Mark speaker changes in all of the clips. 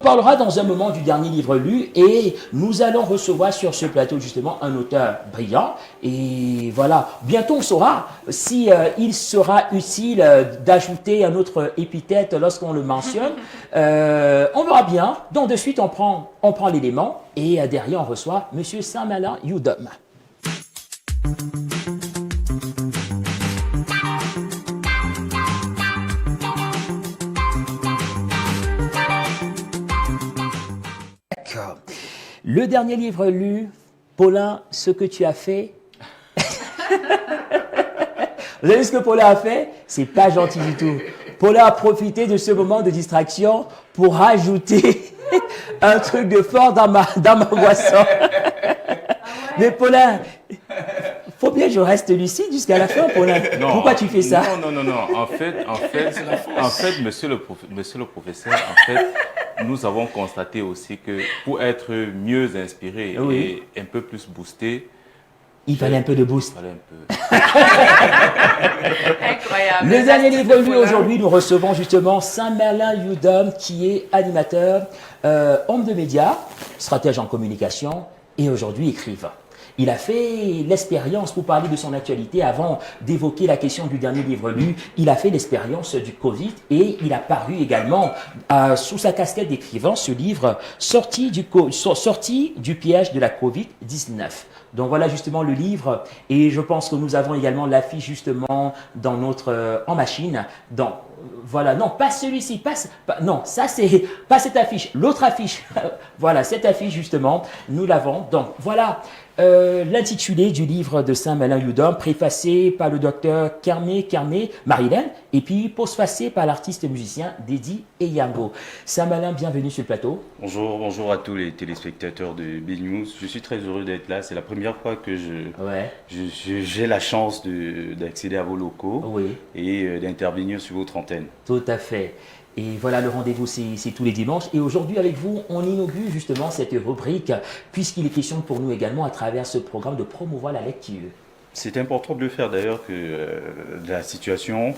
Speaker 1: On parlera dans un moment du dernier livre lu et nous allons recevoir sur ce plateau justement un auteur brillant et voilà, bientôt on saura si il sera utile d'ajouter un autre épithète lorsqu'on le mentionne. On verra bien. Donc de suite on prend l'élément et derrière on reçoit Monsieur Sam-Alain Youdom. Le dernier livre lu, Paulin, ce que tu as fait. Vous savez ce que Paulin a fait? C'est pas gentil du tout. Paulin a profité de ce moment de distraction pour rajouter un truc de fort dans ma boisson. Mais Paulin, faut bien que je reste lucide jusqu'à la fin, Paulin.
Speaker 2: Non,
Speaker 1: pourquoi tu fais ça?
Speaker 2: Non. En fait, monsieur le professeur, en fait, nous avons constaté aussi que pour être mieux inspiré et un peu plus boosté,
Speaker 1: il fallait un peu de boost.
Speaker 3: Incroyable.
Speaker 1: Le dernier livre lu aujourd'hui, nous recevons justement Sam-Alain Youdom, qui est animateur, homme de médias, stratège en communication et aujourd'hui écrivain. Il a fait l'expérience, pour parler de son actualité, avant d'évoquer la question du dernier livre lu, il a fait l'expérience du Covid et il a paru également sous sa casquette d'écrivain ce livre sorti du piège de la Covid-19. Donc voilà justement le livre et je pense que nous avons également l'affiche justement dans notre en machine. Donc voilà, non pas celui-ci, non ça c'est pas cette affiche, l'autre affiche. Voilà cette affiche justement, nous l'avons. Donc voilà l'intitulé du livre de Sam-Alain Youdom, préfacé par le docteur Kermé Marilyn et puis postfacé par l'artiste musicien Dedi Eyango. Sam-Alain, bienvenue sur le plateau.
Speaker 2: Bonjour à tous les téléspectateurs de B-News. Je suis très heureux d'être là. C'est la première fois que j'ai la chance d'accéder à vos locaux et d'intervenir sur votre antenne.
Speaker 1: Tout à fait. Et voilà, le rendez-vous, c'est tous les dimanches. Et aujourd'hui, avec vous, on inaugure justement cette rubrique, puisqu'il est question pour nous également, à travers ce programme, de promouvoir la lecture.
Speaker 2: C'est important de le faire d'ailleurs, que la situation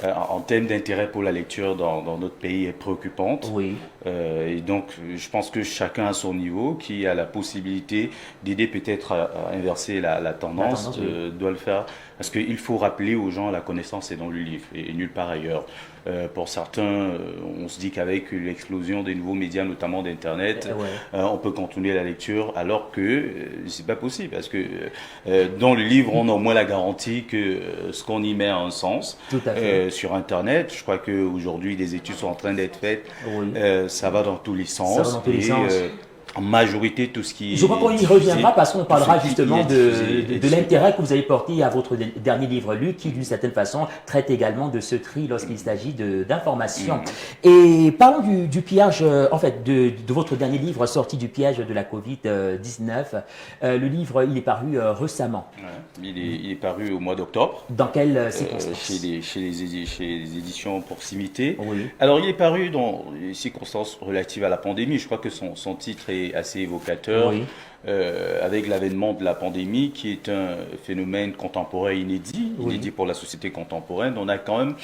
Speaker 2: en termes d'intérêt pour la lecture dans notre pays est préoccupante.
Speaker 1: Oui.
Speaker 2: Et donc, je pense que chacun à son niveau, qui a la possibilité d'aider peut-être à inverser la tendance, doit le faire. Parce qu'il faut rappeler aux gens, la connaissance est dans le livre et nulle part ailleurs. Pour certains, on se dit qu'avec l'explosion des nouveaux médias, notamment d'Internet, on peut contourner la lecture, alors que c'est pas possible. Parce que dans le livre, on a au moins la garantie que ce qu'on y met a un sens.
Speaker 1: Tout à fait.
Speaker 2: Sur Internet, je crois qu'aujourd'hui, des études sont en train d'être faites. Ça va dans tous les sens.
Speaker 1: Ça va dans tous les sens.
Speaker 2: En majorité, tout ce qui...
Speaker 1: Je crois qu'on y reviendra parce qu'on parlera justement de l'intérêt que vous avez porté à votre dernier livre lu, qui d'une certaine façon traite également de ce tri lorsqu'il s'agit d'informations. Et parlons du piège, en fait, de votre dernier livre sorti du piège de la Covid-19. Le livre, il est paru récemment.
Speaker 2: Il est paru au mois d'octobre.
Speaker 1: Dans quelles circonstances?
Speaker 2: Chez les éditions Proximité.
Speaker 1: Oui.
Speaker 2: Alors, il est paru dans les circonstances relatives à la pandémie. Je crois que son titre est assez évocateur, avec l'avènement de la pandémie, qui est un phénomène contemporain inédit pour la société contemporaine. On a quand même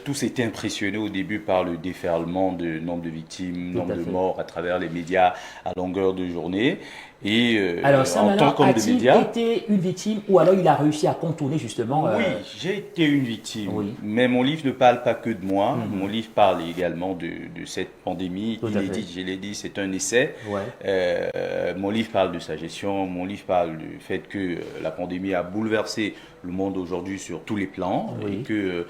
Speaker 2: tous été impressionnés au début par le déferlement de nombre de victimes, nombre de morts à travers les médias à longueur de journée. Et
Speaker 1: alors,
Speaker 2: en tant qu'homme de médias,
Speaker 1: été une victime ou alors il a réussi à contourner justement
Speaker 2: Oui, j'ai été une victime, mais mon livre ne parle pas que de moi. Mon livre parle également de cette pandémie inédite. Je l'ai dit, c'est un essai. Mon livre parle de sa gestion, mon livre parle du fait que la pandémie a bouleversé le monde aujourd'hui sur tous les plans et que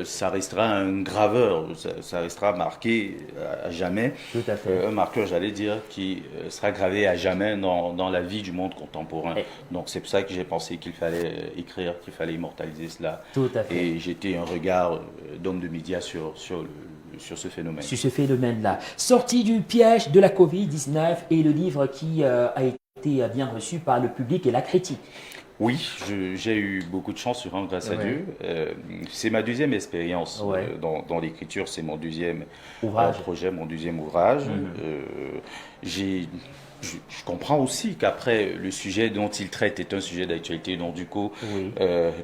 Speaker 2: ça restera un graveur, ça restera marqué à jamais.
Speaker 1: Tout à fait.
Speaker 2: Un marqueur, j'allais dire, qui sera gravé à jamais dans la vie du monde contemporain. Donc c'est pour ça que j'ai pensé qu'il fallait écrire, qu'il fallait immortaliser cela.
Speaker 1: Tout à fait.
Speaker 2: Et j'étais un regard d'homme de médias sur ce phénomène.
Speaker 1: Sur ce phénomène-là. Sorti du piège de la Covid-19 et le livre qui a été bien reçu par le public et la critique.
Speaker 2: Oui, j'ai eu beaucoup de chance, grâce à Dieu. C'est ma deuxième expérience dans l'écriture, c'est mon deuxième projet, mon deuxième ouvrage. Je comprends aussi qu'après, le sujet dont il traite est un sujet d'actualité, donc du coup,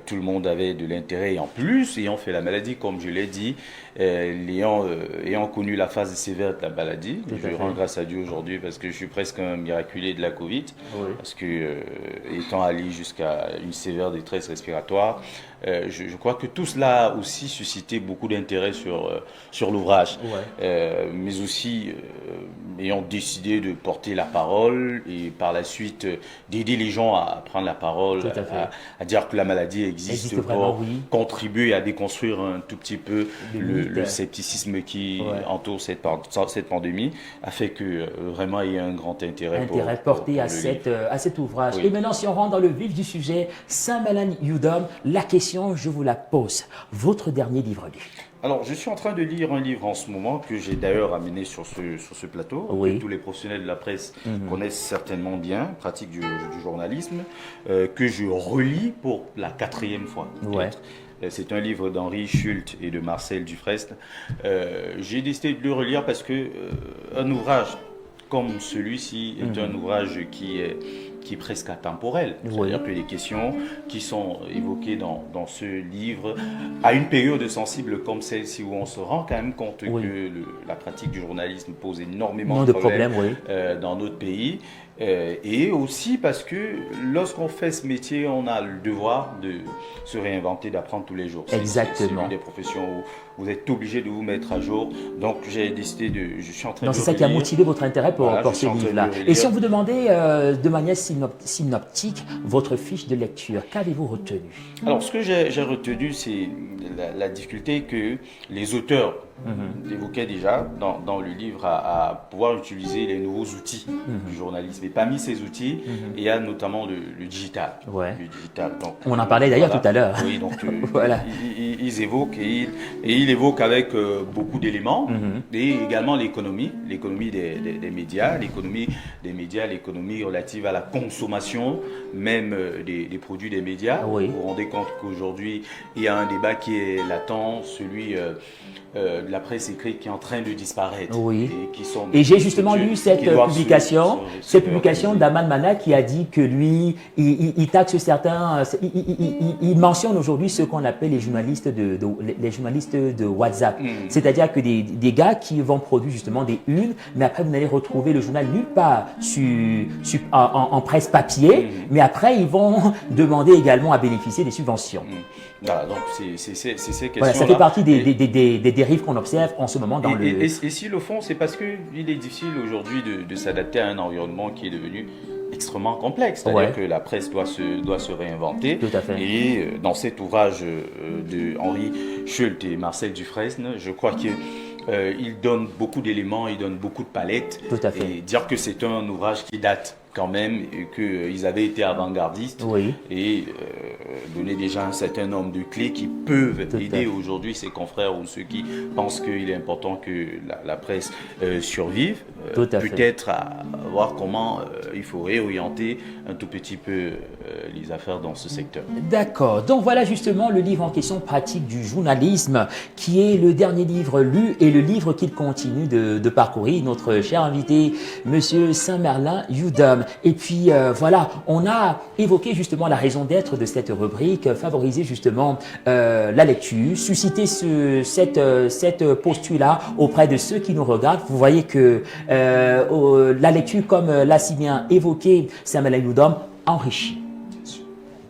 Speaker 2: tout le monde avait de l'intérêt. Et en plus, ayant fait la maladie, comme je l'ai dit, ayant connu la phase sévère de la maladie, je rends grâce à Dieu aujourd'hui parce que je suis presque un miraculé de la Covid, parce que étant allé jusqu'à une sévère détresse respiratoire, je crois que tout cela a aussi suscité beaucoup d'intérêt sur l'ouvrage, mais aussi ayant décidé de porter la parole et par la suite d'aider les gens à prendre la parole, à dire que la maladie existe pour contribuer à déconstruire un tout petit peu le scepticisme qui entoure cette pandémie, a fait que vraiment il y a un grand intérêt
Speaker 1: porté à cet ouvrage. Et maintenant, si on rentre dans le vif du sujet, Saint-Merlin Yudom, la question, je vous la pose. Votre dernier livre lu?
Speaker 2: Alors, je suis en train de lire un livre en ce moment que j'ai d'ailleurs amené sur ce plateau, que tous les professionnels de la presse connaissent certainement bien, pratique du journalisme, que je relis pour la 4e fois. C'est un livre d'Henri Schulte et de Marcel Dufresne. J'ai décidé de le relire parce que un ouvrage comme celui-ci est un ouvrage qui est presque atemporel. C'est-à-dire que les questions qui sont évoquées dans ce livre, à une période sensible comme celle-ci, où on se rend quand même compte que la pratique du journalisme pose énormément de problèmes dans notre pays. Et aussi parce que lorsqu'on fait ce métier, on a le devoir de se réinventer, d'apprendre tous les jours.
Speaker 1: Exactement.
Speaker 2: C'est une des professions où vous êtes obligé de vous mettre à jour. Donc j'ai décidé je suis en train de
Speaker 1: c'est ça qui a motivé votre intérêt pour ce livre-là. Et si on vous demandait de manière synoptique votre fiche de lecture, qu'avez-vous retenu?
Speaker 2: Alors ce que j'ai retenu, c'est la difficulté que les auteurs évoquaient déjà dans le livre à pouvoir utiliser les nouveaux outils du journalisme. Et parmi ces outils, il y a notamment le digital. Le digital. Donc,
Speaker 1: on en parlait d'ailleurs tout à l'heure.
Speaker 2: Oui, donc ils évoquent et ils évoquent avec beaucoup d'éléments et également l'économie des médias, l'économie relative à la consommation même des produits des médias. Vous vous rendez compte qu'aujourd'hui, il y a un débat qui est latent, celui de la presse écrite qui est en train de disparaître. Et
Speaker 1: j'ai justement lu cette publication d'Aman Mana qui a dit que lui, il taxe certains, il mentionne aujourd'hui ce qu'on appelle les journalistes de WhatsApp. C'est-à-dire que des gars qui vont produire justement des unes, mais après vous n'allez retrouver le journal nulle part en presse papier, mais après ils vont demander également à bénéficier des subventions.
Speaker 2: Voilà, donc c'est ces questions-là.
Speaker 1: Voilà, ça fait partie des dérives qu'on observe en ce moment dans
Speaker 2: et si le fond, c'est parce qu'il est difficile aujourd'hui de s'adapter à un environnement qui est devenu extrêmement complexe. C'est-à-dire que la presse doit se réinventer.
Speaker 1: Tout à fait.
Speaker 2: Et dans cet ouvrage de Henri Schulte et Marcel Dufresne, je crois qu'il donne beaucoup d'éléments, il donne beaucoup de palettes.
Speaker 1: Tout à fait.
Speaker 2: Et dire que c'est un ouvrage qui date quand même, et qu'ils avaient été avant-gardistes et donner déjà un certain nombre de clés qui peuvent aider aujourd'hui ses confrères ou ceux qui pensent qu'il est important que la presse survive, peut-être à voir comment il faut réorienter un tout petit peu les affaires dans ce secteur.
Speaker 1: D'accord, donc voilà justement le livre en question, Pratique du journalisme, qui est le dernier livre lu et le livre qu'il continue de parcourir, notre cher invité, Monsieur Saint-Merlin Yudom. Et puis voilà, on a évoqué justement la raison d'être de cette rubrique, favoriser justement la lecture, susciter cette posture-là auprès de ceux qui nous regardent. Vous voyez que la lecture, comme l'a si bien évoqué Saint-Merlin Yudom, enrichit.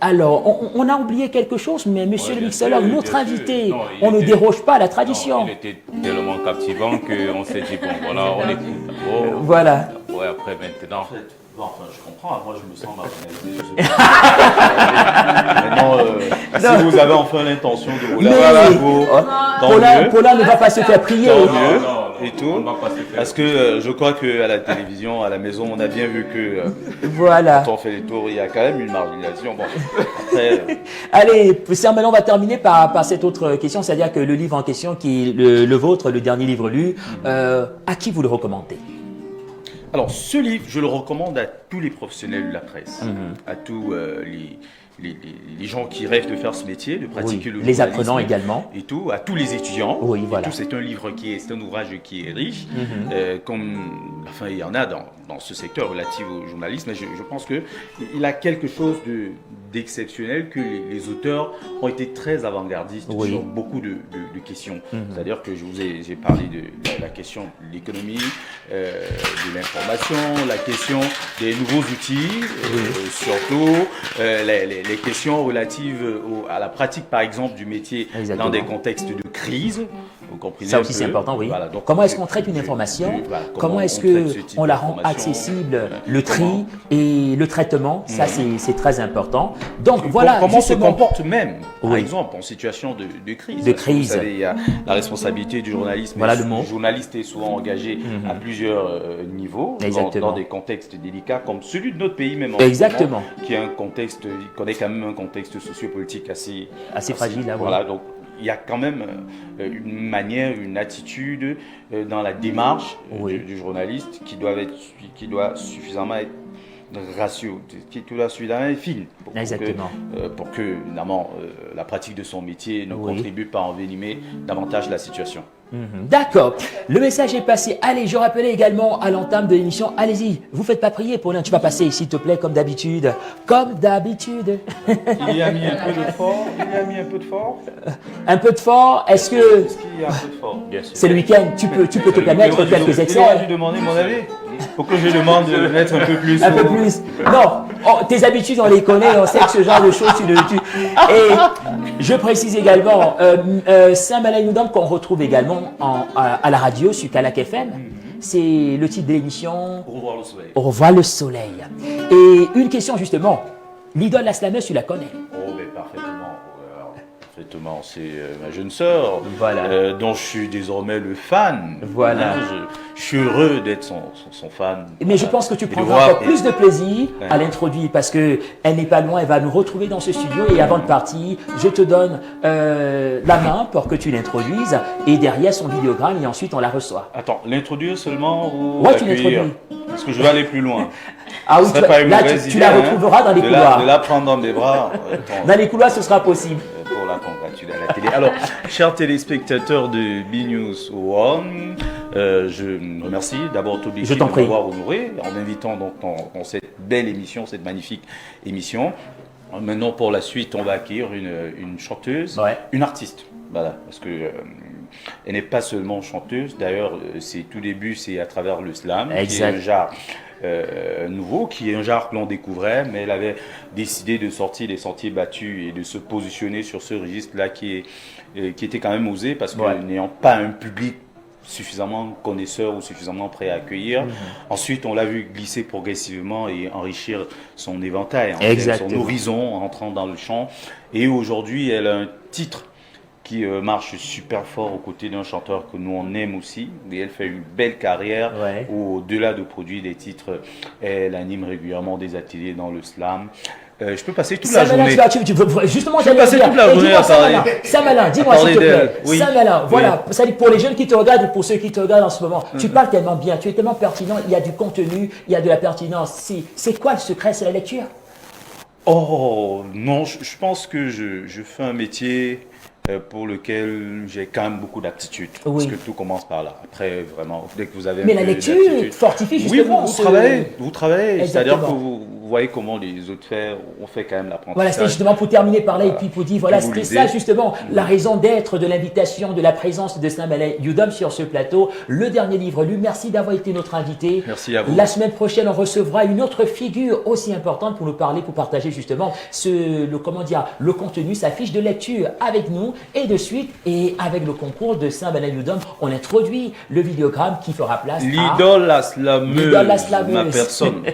Speaker 1: Alors, on a oublié quelque chose, mais monsieur le mixologue, notre invité, on ne déroge pas à la tradition.
Speaker 3: Non, il était tellement captivant qu'on s'est dit, bon, voilà, on écoute.
Speaker 1: Voilà.
Speaker 3: Ouais, après, maintenant.
Speaker 2: Enfin, je comprends, moi je me sens marginalisé. Maintenant, si vous avez enfin l'intention de vous laver
Speaker 1: Paula ne va pas se faire prier.
Speaker 2: Et tout. Parce que je crois qu'à la télévision, à la maison, on a bien vu que
Speaker 1: voilà.
Speaker 2: Quand on fait les tours, il y a quand même une marginalisation. Bon, après,
Speaker 1: allez, Saint-Merlin, on va terminer par cette autre question, c'est-à-dire que le livre en question, qui est le vôtre, le dernier livre lu, à qui vous le recommandez?
Speaker 2: Alors, ce livre, je le recommande à tous les professionnels de la presse, à tous les gens qui rêvent de faire ce métier, de pratiquer le
Speaker 1: les
Speaker 2: journalisme
Speaker 1: apprenants également.
Speaker 2: et tout, à tous les étudiants.
Speaker 1: Oui,
Speaker 2: Et
Speaker 1: voilà.
Speaker 2: tout, c'est un livre c'est un ouvrage qui est riche, enfin il y en a dans ce secteur relatif au journalisme, mais je pense qu'il a quelque chose d'exceptionnel, que les auteurs ont été très avant-gardistes sur beaucoup de questions. C'est-à-dire que j'ai parlé de la question de l'économie, de l'information, la question des nouveaux outils, surtout les questions relatives à la pratique, par exemple, du métier dans des contextes de crise. Vous comprenez
Speaker 1: Ça aussi, c'est important, oui.
Speaker 2: Voilà, donc,
Speaker 1: comment est-ce qu'on traite une information? Comment est-ce qu'on la rend accessible? Le tri et le traitement, ça, c'est très important. Donc, voilà.
Speaker 2: Comment se comporte même, par exemple, en situation de crise?
Speaker 1: De crise.
Speaker 2: Vous savez, il y a la responsabilité du journalisme.
Speaker 1: Voilà le mot.
Speaker 2: Le journaliste est souvent engagé à plusieurs niveaux, dans des contextes délicats, comme celui de notre pays même.
Speaker 1: Exactement.
Speaker 2: Qui est un contexte, il connaît quand même un contexte sociopolitique assez
Speaker 1: fragile. Là,
Speaker 2: voilà, donc il y a quand même une manière, une attitude dans la démarche du journaliste qui doit suffisamment être ratio, qui doit suffisamment être fine pour que évidemment la pratique de son métier ne contribue pas à envenimer davantage la situation.
Speaker 1: D'accord, le message est passé. Allez, je rappelais également à l'entame de l'émission, allez-y, vous faites pas prier pour l'un, tu vas passer s'il te plaît comme d'habitude. Comme d'habitude.
Speaker 2: Il y a mis un peu de fort.
Speaker 1: Un peu de fort, est-ce qu'il y
Speaker 2: a un peu de fort?
Speaker 1: C'est le week-end, tu peux te permettre quelques excès.
Speaker 2: Il aurait dû demander mon avis. Faut que je demande de mettre un peu plus.
Speaker 1: Un peu plus. Non, tes habitudes, on les connaît, on sait que ce genre de choses, Et je précise également, Saint-Malin-Youdam qu'on retrouve également à la radio sur Calac FM. C'est le titre de l'émission.
Speaker 2: Au revoir le soleil.
Speaker 1: Au revoir le soleil. Et une question justement, l'idole la slameuse, tu la connais?
Speaker 2: Oh, mais parfaitement. C'est ma jeune sœur, dont je suis désormais le fan.
Speaker 1: Voilà.
Speaker 2: Je suis heureux d'être son fan.
Speaker 1: Mais je pense que tu prendras encore plus de plaisir à l'introduire parce qu'elle n'est pas loin, elle va nous retrouver dans ce studio. Et avant de partir, je te donne la main pour que tu l'introduises et derrière son vidéogramme et ensuite on la reçoit.
Speaker 2: Attends, l'introduire seulement ou
Speaker 1: ouais, tu l'introduis.
Speaker 2: Parce que je vais aller plus loin.
Speaker 1: Ah oui, tu la retrouveras dans les couloirs.
Speaker 2: De la prendre dans mes bras.
Speaker 1: Dans les couloirs, ce sera possible.
Speaker 2: Pour la congratuler à la télé. Alors, chers téléspectateurs de B-News One, je remercie d'abord Toby de m'avoir honoré en m'invitant donc dans cette belle émission, cette magnifique émission. Maintenant, pour la suite, on va accueillir une chanteuse, une artiste. Voilà, parce que elle n'est pas seulement chanteuse. D'ailleurs, ses tout débuts, c'est à travers le slam, qui est un genre nouveau, qui est un genre que l'on découvrait, mais elle avait décidé de sortir des sentiers battus et de se positionner sur ce registre-là qui était quand même osé, parce que n'ayant pas un public suffisamment connaisseur ou suffisamment prêt à accueillir. Ensuite, on l'a vu glisser progressivement et enrichir son éventail, son horizon, en entrant dans le chant. Et aujourd'hui, elle a un titre qui marche super fort aux côtés d'un chanteur que nous on aime aussi, et elle fait une belle carrière où, au-delà de produire des titres, elle anime régulièrement des ateliers dans le slam. Je peux passer toute la journée.
Speaker 1: Justement,
Speaker 2: je peux passer toute la journée à parler.
Speaker 1: Saint-Malin, dis-moi s'il te plaît. Saint-Malin, voilà, ça dit pour les jeunes qui te regardent ou pour ceux qui te regardent en ce moment, tu parles tellement bien, tu es tellement pertinent, il y a du contenu, il y a de la pertinence. C'est quoi le secret? C'est la lecture?
Speaker 2: Oh non, je pense que je fais un métier pour lequel j'ai quand même beaucoup d'aptitude. Parce que tout commence par là. Après, vraiment, dès que vous avez
Speaker 1: Mais la lecture fortifie justement.
Speaker 2: Oui, vous travaillez. C'est-à-dire que vous voyez comment les autres ont fait quand même l'apprentissage.
Speaker 1: Voilà, c'était justement pour terminer par là et puis pour dire, voilà, c'était ça justement, la raison d'être de l'invitation, de la présence de Saint-Malin-Youdam sur ce plateau. Le dernier livre lu. Merci d'avoir été notre invité.
Speaker 2: Merci à vous.
Speaker 1: La semaine prochaine, on recevra une autre figure aussi importante pour nous parler, pour partager justement le contenu, sa fiche de lecture avec nous. Et de suite, et avec le concours de Saint-Malin-Youdam, on introduit le vidéogramme qui fera place à
Speaker 2: l'idole la slameuse, ma personne.